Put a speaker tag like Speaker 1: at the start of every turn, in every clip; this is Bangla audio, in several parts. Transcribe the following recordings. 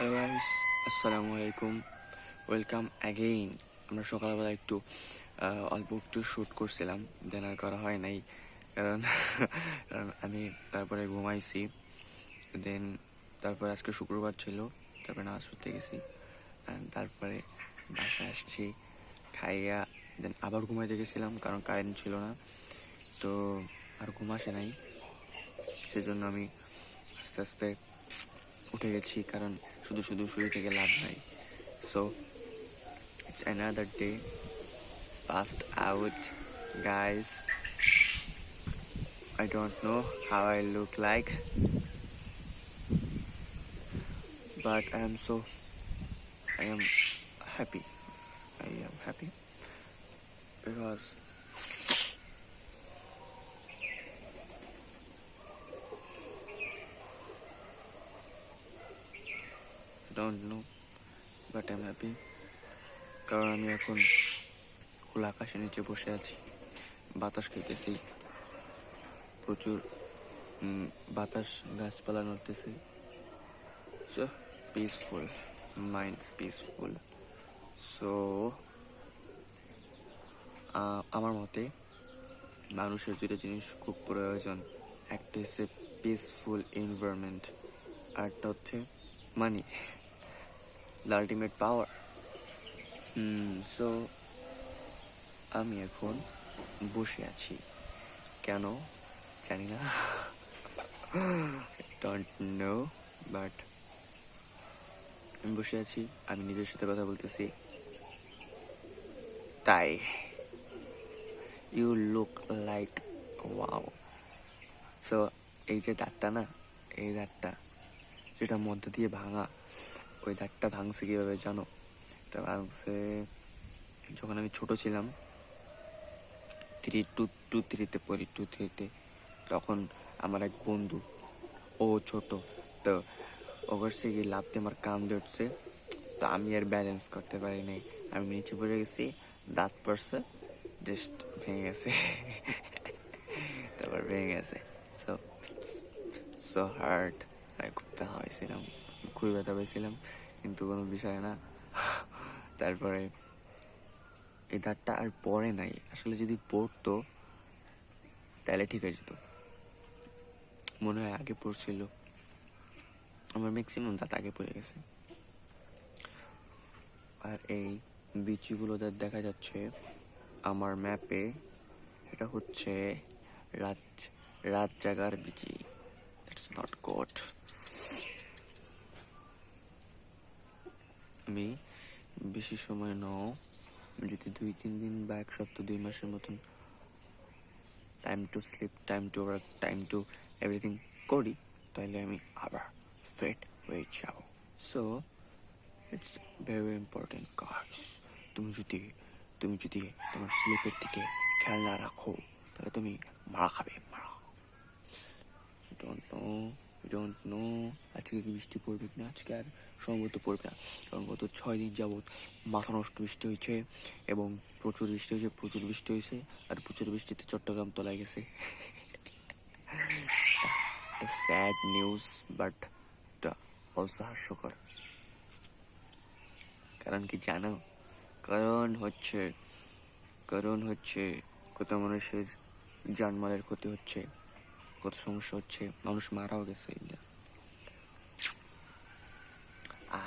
Speaker 1: হ্যালো গাইস, আসসালামু আলাইকুম। Welcome again. আমরা সকালবেলা অল্প একটু শ্যুট করছিলাম, দেন আর করা হয় নাই। কারণ কারণ আমি তারপরে ঘুমাইছি। দেন তারপরে আজকে শুক্রবার ছিল, তারপরে নামাজ পড়তে গেছি। তারপরে বাসায় আসছি, খাইয়া দেন আবার ঘুমাইতে গেছিলাম, কারণ কারেন্ট ছিল না। তো আর ঘুম আসে নাই, সেজন্য আমি আস্তে আস্তে উঠে গেছি, কারণ শুধু শুধু শুয়ে থেকে লাভ নাই। So it's another day passed out, guys. I don't know how I look like, but I am happy. I am happy because I don't know, but I'm happy. কারণ আমি এখন খোলা আকাশের নিচে বসে আছি, বাতাস খাইতেছি, প্রচুর বাতাস, গাছপালা নড়তেছে। So peaceful, mind peaceful. So আমার মতে মানুষের দুটো জিনিস খুব প্রয়োজন। একটা হচ্ছে পিসফুল এনভায়রনমেন্ট, আরটা হচ্ছে মানি, দ্য আলটিমেট পাওয়ার। সো আমি এখন বসে আছি, কেন জানি না, ডোন্ট নো, বাট আমি বসে আছি, আমি নিজের সাথে কথা বলতেছি। তাই you look like wow. So এই যে দাঁতটা না, এই দাঁতটা যেটা মধ্য দিয়ে ভাঙা, ওই দাঁতটা ভাঙছে কীভাবে জানো? এটা ভাঙছে যখন আমি ছোট ছিলাম, টু থ্রিতে পড়ি, তখন আমার এক বন্ধু, ও ছোট, তো ও করছে কি লাফ দিয়ে আমার কান ধরছে, তো আমি আর ব্যালেন্স করতে পারি নাই, আমি নিচে পড়ে গেছি, দাঁত পড়ছে, জাস্ট ভেঙে গেছে। তারপর ভেঙে গেছে। সো সো হার্ড, আমি খুব ব্যথা হয়েছিলাম, খুবই ব্যথা পেয়েছিলাম, কিন্তু কোনো বিষয় না। তারপরে এই দাঁতটা আর পড়ে নাই, আসলে যদি পড়তো তাহলে ঠিক হয়ে যেত, মনে হয় আগে পড়ছিল, আমার ম্যাক্সিমাম দাঁত আগে পড়ে গেছে। আর এই বিচিগুলো দেখা যাচ্ছে আমার ম্যাপে, এটা হচ্ছে রাত জাগার বিচি। That's not good. আমি বেশি সময় নাও, যদি 2-3 দিন বা 1 সপ্তাহ 2 মাসের মতন time to sleep, time to work, time to everything করি, তাহলে আমি আবার ফিট হয়ে যাব। So it's very important guys. তুমি যদি তোমার স্লিপের দিকে খেয়াল না রাখো, তাহলে তুমি মারা খাবে, মারা। ডোন্ট নো আজকে কি বৃষ্টি পড়বে কিনা। আজকে আর সম্ভবত পড়বে না, কারণ গত 6 দিন যাবৎ মাথা নষ্ট বৃষ্টি হয়েছে, এবং প্রচুর বৃষ্টি হয়েছে, আর প্রচুর বৃষ্টিতে চট্টগ্রাম তলায় গেছে। স্যাড নিউজ, বাট অলসো হাস্যকর। কারণ কি জানো? কারণ হচ্ছে কত মানুষের জানমালের ক্ষতি হচ্ছে, কত সমস্যা হচ্ছে, মানুষ মারাও গেছে।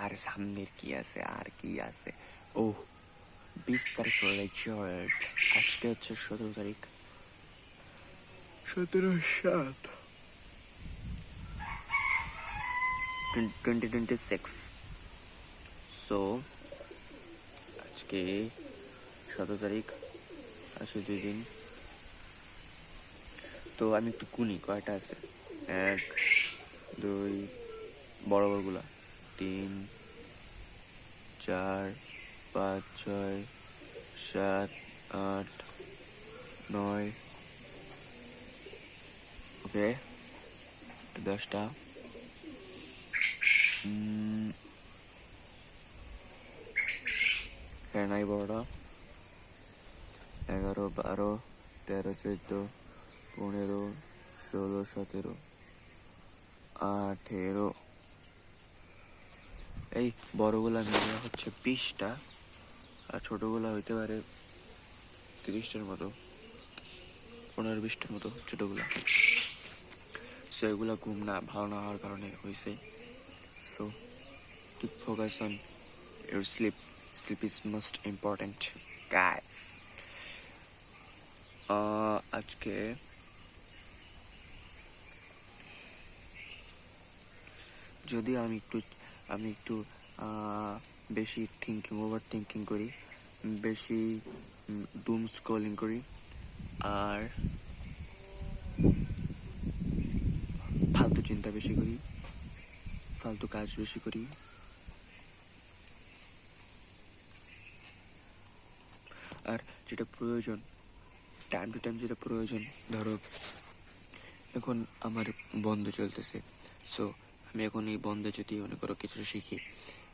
Speaker 1: আর সামনের কি আছে? ও 20 তারিখ রেজাল্ট, আজকে হচ্ছে 17 তারিখ, 17/7 2026। সো আজকে 17 তারিখ, আছে 2 দিন। তো আমি একটু গুনি কয়টা আছে। 1, 2, বড়গুলা 3, 4, 5, 6, 7, 8, 9, ওকে 10টা। নাই বড়টা 11, 12, 13, 14, 15, 16, 17, 18, এই বড়গুলা মিলে হচ্ছে 20টা, আর ছোটোগুলা হইতে পারে 30টার মতো, 15-20টার মতো ছোটোগুলা। সো এগুলা ঘুম না ভালো না হওয়ার কারণে হয়েছে। So keep focus on your sleep, sleep is most important guys. আজকে যদি আমি একটু বেশি ওভার থিঙ্কিং করি, বেশি ডুম স্ক্রলিং করি, আর ফালতু চিন্তা বেশি করি, ফালতু কাজ বেশি করি, আর যেটা প্রয়োজন টাইম টু টাইম যেটা প্রয়োজন, ধরো এখন আমার বন্ধ চলতেছে, সো আমি এখন এই বন্ধে যদি মনে করো কিছু শিখি,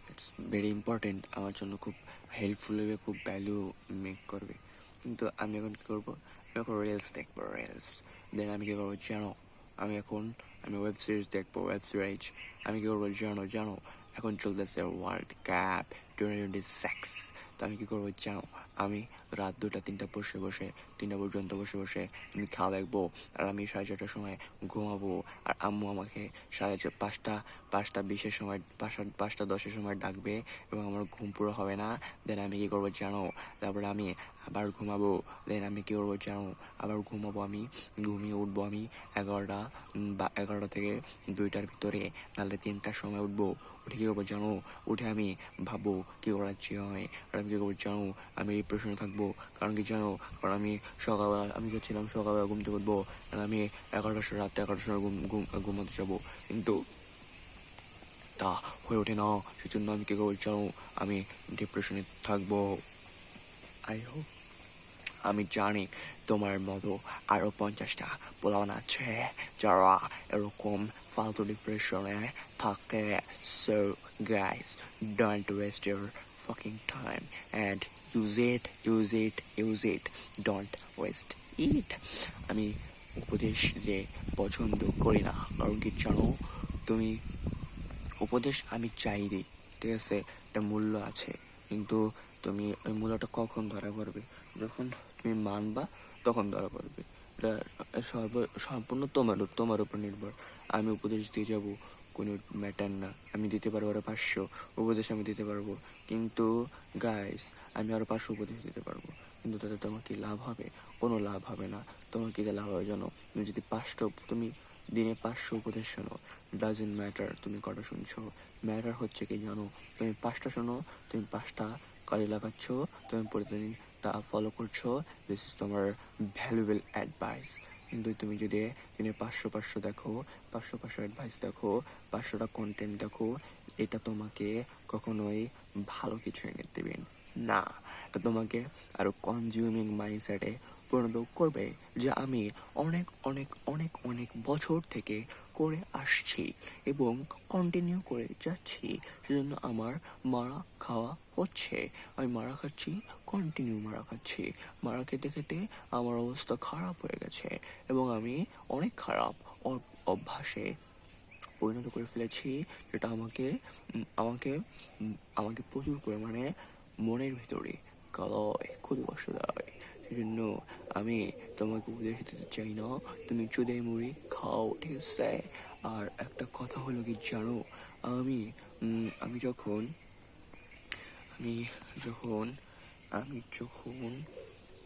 Speaker 1: ইটস ভেরি ইম্পর্টেন্ট, আমার জন্য খুব হেল্পফুল হবে, খুব ভ্যালু মেক করবে। কিন্তু আমি এখন কী করবো, আমি এখন রিলস দেখবো, রিলস। দেন আমি কী করবো জানো, আমি ওয়েব সিরিজ দেখবো, ওয়েব সিরিজ। আমি কী করবো জানো এখন চলতেছে ওয়ার্ল্ড কাপ 2026। তো আমি কী করবো জানো, আমি রাত 2-3টা পর্যন্ত বসে আমি খেলা দেখবো, আর আমি 4:30টার সময় ঘুমাবো, আর আম্মু আমাকে 5:20-এর সময় 5:10-এর সময় ডাকবে, এবং আমার ঘুম পুরো হবে না। দেন আমি কী করবো জানো, তারপরে আমি আবার ঘুমাবো। দেন আমি কী করবো জানো, আবার ঘুমাবো, আমি ঘুমিয়ে উঠবো আমি 11টা থেকে 2টার ভিতরে, নাহলে 3টার সময় উঠবো। উঠে কী করবো জানো, উঠে আমি ভাববো কী করার ইচ্ছে হয়, আর আমি কী করবো জানো, আমি ডিপ্রেশনে থাকবো। কারণ কি জানো, কারণ আমি সকালবেলা ঘুম থেকে উঠবো, আর আমি রাত 11টার সময় ঘুমাতে যাবো, কিন্তু তা হয়ে ওঠে না। সেজন্য আমি কী করবো জানো, আমি ডিপ্রেশনে থাকবো। আই হোপ, আমি জানি তোমার মতো আরো 50টা পোলাপান আছে যারা এরকম ফালতু ডিপ্রেশনে থাকে। So guys, don't waste your fucking time and use it, don't waste it. আমি উপদেশ যে পছন্দ করি না, কারণ কি জানো, তুমি উপদেশ আমি চাই দিই, ঠিক আছে, একটা মূল্য আছে, কিন্তু তুমি ওই মূল্যটা কখন ধরা পড়বে, যখন তুমি মানবা তখন ধরা পড়বে। এটা সম্পূর্ণ তোমার উপর নির্ভর। আমি উপদেশ দিয়ে যাব কোনো ম্যাটার না, আমি দিতে পারবো আরো 500 উপদেশ আমি দিতে পারবো, কিন্তু গাইস আমি আরো 500 উপদেশ দিতে পারবো, কিন্তু তাতে তোমার কি লাভ হবে? কোনো লাভ হবে না। তোমার কি লাভ হবে জানো, তুমি যদি তুমি দিনে 500 উপদেশ শোনো, ডাজেন্ট ম্যাটার তুমি কটা শুনছো, ম্যাটার হচ্ছে কি জানো, তুমি 5টা শোনো, তুমি 5টা কাজে লাগাচ্ছ, তুমি প্রতিদিন তা ফলো করছো, দিস ইজ তোমার ভ্যালুয়েবল অ্যাডভাইস। কিন্তু তুমি যদি দিনে 500 দেখো, 500 অ্যাডভাইস দেখো, 500টা কন্টেন্ট দেখো, এটা তোমাকে কখনোই ভালো কিছু এনে দেবে না। এটা তোমাকে আরো কনজিউমিং মাইন্ডসেটে পরিণত করবে, যে আমি অনেক অনেক অনেক অনেক বছর থেকে করে আসছি এবং কন্টিনিউ করে যাচ্ছি, সেজন্য আমার মারা খাওয়া হচ্ছে। আমি মারা খাচ্ছি, কন্টিনিউ মারা খাচ্ছি, মারা খেতে খেতে আমার অবস্থা খারাপ হয়ে গেছে, এবং আমি অনেক খারাপ অভ্যাসে পরিণত করে ফেলেছি, যেটা আমাকে আমাকে প্রচুর পরিমাণে মনের ভিতরে খুবই কষ্ট দেয়। সেজন্য আমি তোমাকে উপদেশ দিতে চাই না, তুমি চুদে মুড়ি খাও, ঠিক আছে। আর একটা কথা হলো কি জানো, আমি আমি যখন আমি যখন আমি যখন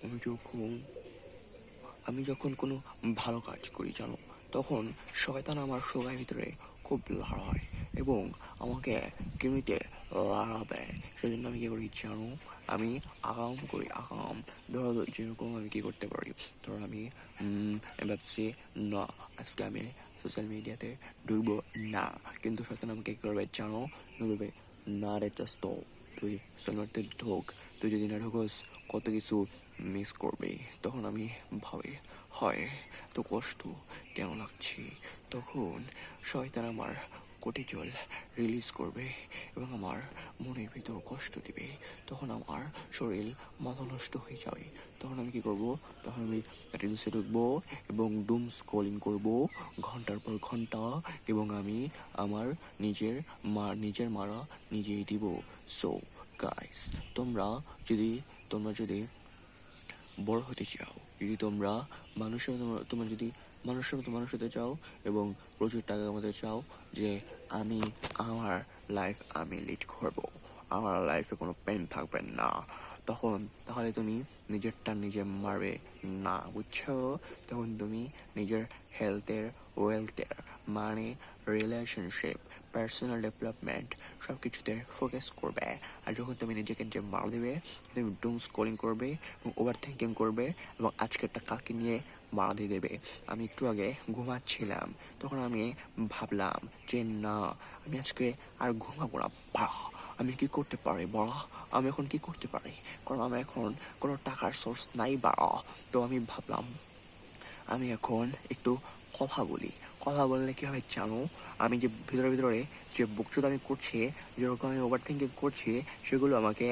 Speaker 1: আমি যখন আমি যখন কোনো ভালো কাজ করি জানো, তখন শয়তান আমার সবার ভিতরে খুব লড়ায় এবং আমাকে কৃমিতে লড়াবে। সেজন্য আমি কী করি জানো, আমি আগাম ধরো, যেরকম আমি কী করতে পারি, ধরো আমি ভাবছি না, আজকে আমি সোশ্যাল মিডিয়াতে ঢুকবো না, কিন্তু শয়তান আমাকে কী করবে জানো, বলবে না রে চাস্ত, তুই সোশ্যাল মিডিয়াতে ঢোক, তুই যদি না ঢোকস কত কিছু মিস করবে। তখন আমি ভাবি, হয় তো কষ্ট কেন লাগছে, তখন শয়তান আমার কোর্টিজল রিলিজ করবে এবং আমার মনের ভিতর কষ্ট দিবে, তখন আমার শরীর মাথা নষ্ট হয়ে যাবে। তখন আমি কি করব? তখন আমি রিলসে ঢুকবো এবং ডুম স্ক্রলিং করব ঘন্টার পর ঘন্টা, এবং আমি আমার নিজের মারা নিজেই দিব। সো গাইস, তোমরা যদি বড় হতে চাও, যদি তোমরা তোমরা যদি মানুষের মতো মানুষ হতে চাও এবং প্রচুর টাকা কামাতে চাও, যে আমার লাইফ আমি লিড করব, আমার লাইফে কোনো পেন থাকবে না, তাহলে তুমি নিজেরটা নিজে মারবে না, বুঝছো? তখন তুমি নিজের হেলথের, ওয়েলথের, মানে রিলেশনশিপ, পার্সোনাল ডেভেলপমেন্ট সব কিছুতে ফোকাস করবে। আর যখন তুমি নিজেকে নিজে মার দেবে, তুমি ডুম স্ক্রলিং করবে এবং ওভার থিঙ্কিং করবে এবং আজকেরটা কালকে নিয়ে মারা দিয়ে দেবে। আমি একটু আগে ঘুমাচ্ছিলাম, তখন আমি ভাবলাম যে না, আমি আজকে আর ঘুমাবো না। আমি কি করতে পারি বড়? আমি এখন কি করতে পারি? কারণ আমি এখন কোনো টাকার সোর্স নাই বাড়া। তো আমি ভাবলাম আমি এখন একটু কথা বললে কি হবে জানো? আমি যে ভিতরে যে বকচোদামি করছি, যেরকম আমি ওভার থিঙ্কিং করছি, সেগুলো আমাকে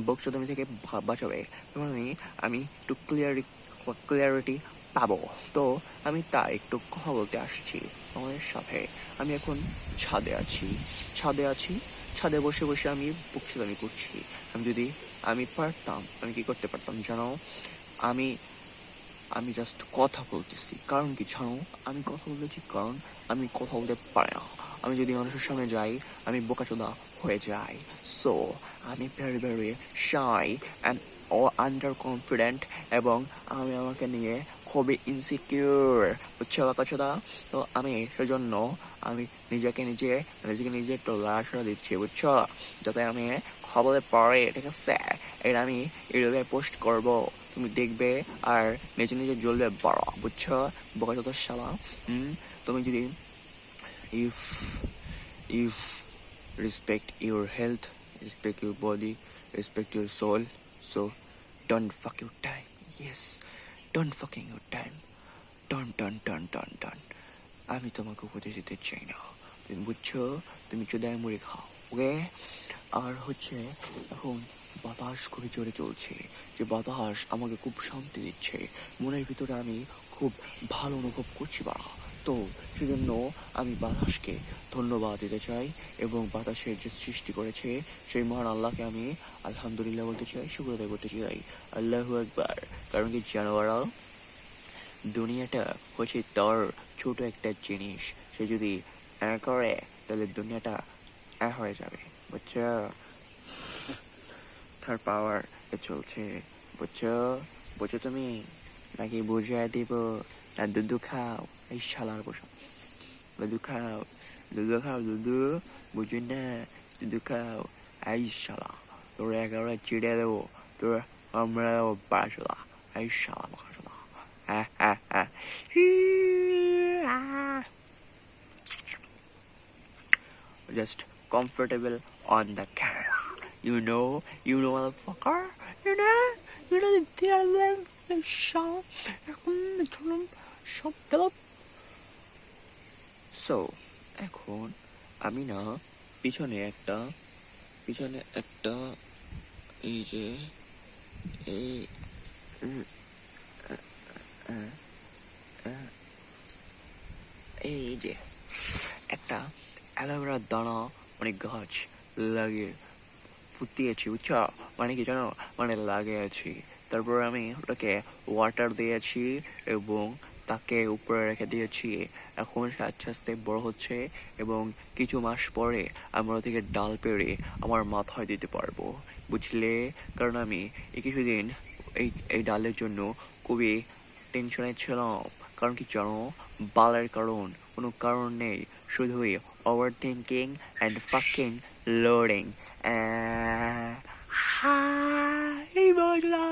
Speaker 1: বকচোদামি থেকে বাঁচাবে। তখন আমি একটু ক্লিয়ারিটি পাবো। তো আমি তাই একটু কথা বলতে আসছি তোমাদের সাথে। আমি এখন ছাদে বসে আমি বকচোদামি করছি। আমি পারতাম, আমি কি করতে পারতাম জানো? আমি জাস্ট কথা বলতেছি। কারণ কি জানো? আমি কথা বলতেছি কারণ আমি কথা বলতে পারি না। আমি যদি মানুষের সামনে যাই, আমি বোকাচোদা হয়ে যাই। সো আমি very very shy and under confident, এবং আমি আমাকে নিয়ে খুবই ইনসিকিউর, বুঝছো বোকাচোদা? তো আমি সেজন্য আমি নিজেকে নিজে একটু লাড়াচাড়া দিচ্ছি, বুঝছো? যাতে আমি কথা বলতে পারি, ঠিক আছে? এটা আমি ইউটিউবে পোস্ট করবো, তুমি দেখবে আর নিজে জ্বলবে বড়, বুঝছো বোকাচোদা শালা? তুমি যদি if if respect your health, respect your body, respect your soul, so don't fuck your time. Yes, don't fucking your time. Don't. আমি তোমাকে উপদেশ দিতে চাই না, তুমি বুঝছো? তুমি চোদায় মুড়ি খাও, ওকে? আর হচ্ছে এখন বাতাস খুবই জোরে চলছে, যে বাতাস আমাকে খুব শান্তি দিচ্ছে, মনের ভিতরে আমি খুব ভালো অনুভব করছি বাড়া। তো সেজন্য আমি বাতাসকে ধন্যবাদ দিতে চাই, এবং বাতাসের যে সৃষ্টি করেছে সেই মহান আল্লাহকে আমি আলহামদুলিল্লাহ বলতে চাই, শুকর আদায় করতে চাই, আল্লাহু আকবার। কারণ কি জানো বাড়া, দুনিয়াটা হচ্ছে তার ছোট একটা জিনিস, সে যদি করে তাহলে দুনিয়াটা হয়ে যাবে, বুঝছো? তার পাওয়ার চলছে, বুঝছো তুমি? নাকি বুঝিয়ে দিব? না দুধু খাও, এই শালার বসো, দুধু খাও, বুঝি না? দুধু খাও, এই শালা, তোর 11 চিড়ে দেবো, তোর আমরা দেবো 12, এই শালা বসো না। Just comfortable on the camera. You know, motherfucker. You know the dialect, the show. So, এখন আমি না পিছনে একটা এই যে একটা অ্যালোভেরার দানা অনেক গাছ লাগিয়ে পুঁতিয়েছি, বুঝছো? মানে কি জানো, মানে লাগিয়েছি, তারপর আমি ওটাকে ওয়াটার দিয়েছি এবং তাকে উপরে রেখে দিয়েছি। এখন সে আস্তে আস্তে বড় হচ্ছে এবং কিছু মাস পরে আমরা থেকে ডাল পেড়ে আমার মাথায় দিতে পারবো, বুঝলে? কারণ আমি এই কিছুদিন এই ডালের জন্য খুবই টেনশনে ছিলাম। কারণ কি জানো, বালের কোনো কারণ নেই, শুধুই over thinking and fucking loading. এই বাংলা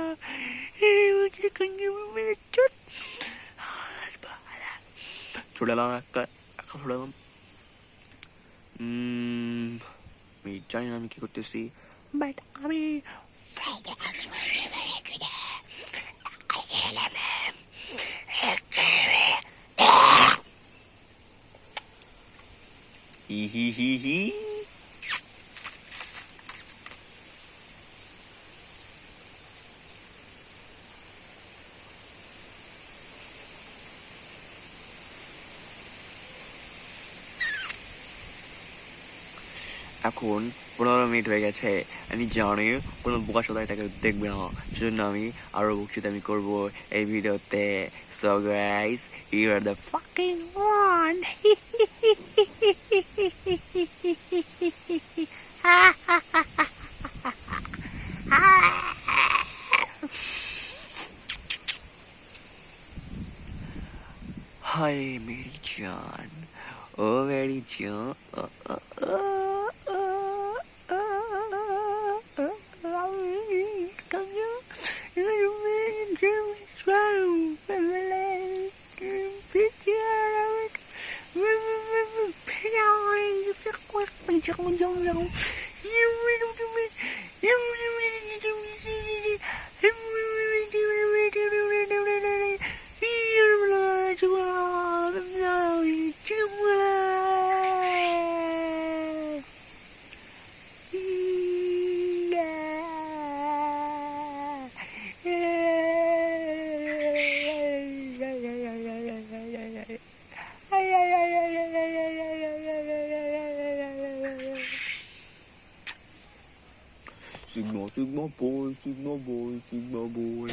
Speaker 1: ছুটালাম ছুটালাম। আমি জানি না আমি কি করতেছি, বাট আমি হি হি হি হি। এখন 15 মিনিট হয়ে গেছে। আমি জানি কোনো বোকা সোদা এটাকে দেখবে না, সেজন্য আমি আরো বকচিত আমি করবো এই ভিডিওতে। So guys, you are the fucking one. Hi मेरी जान, ओ मेरी जान, Sigma, Sigma boy, Sigma boy, Sigma boy.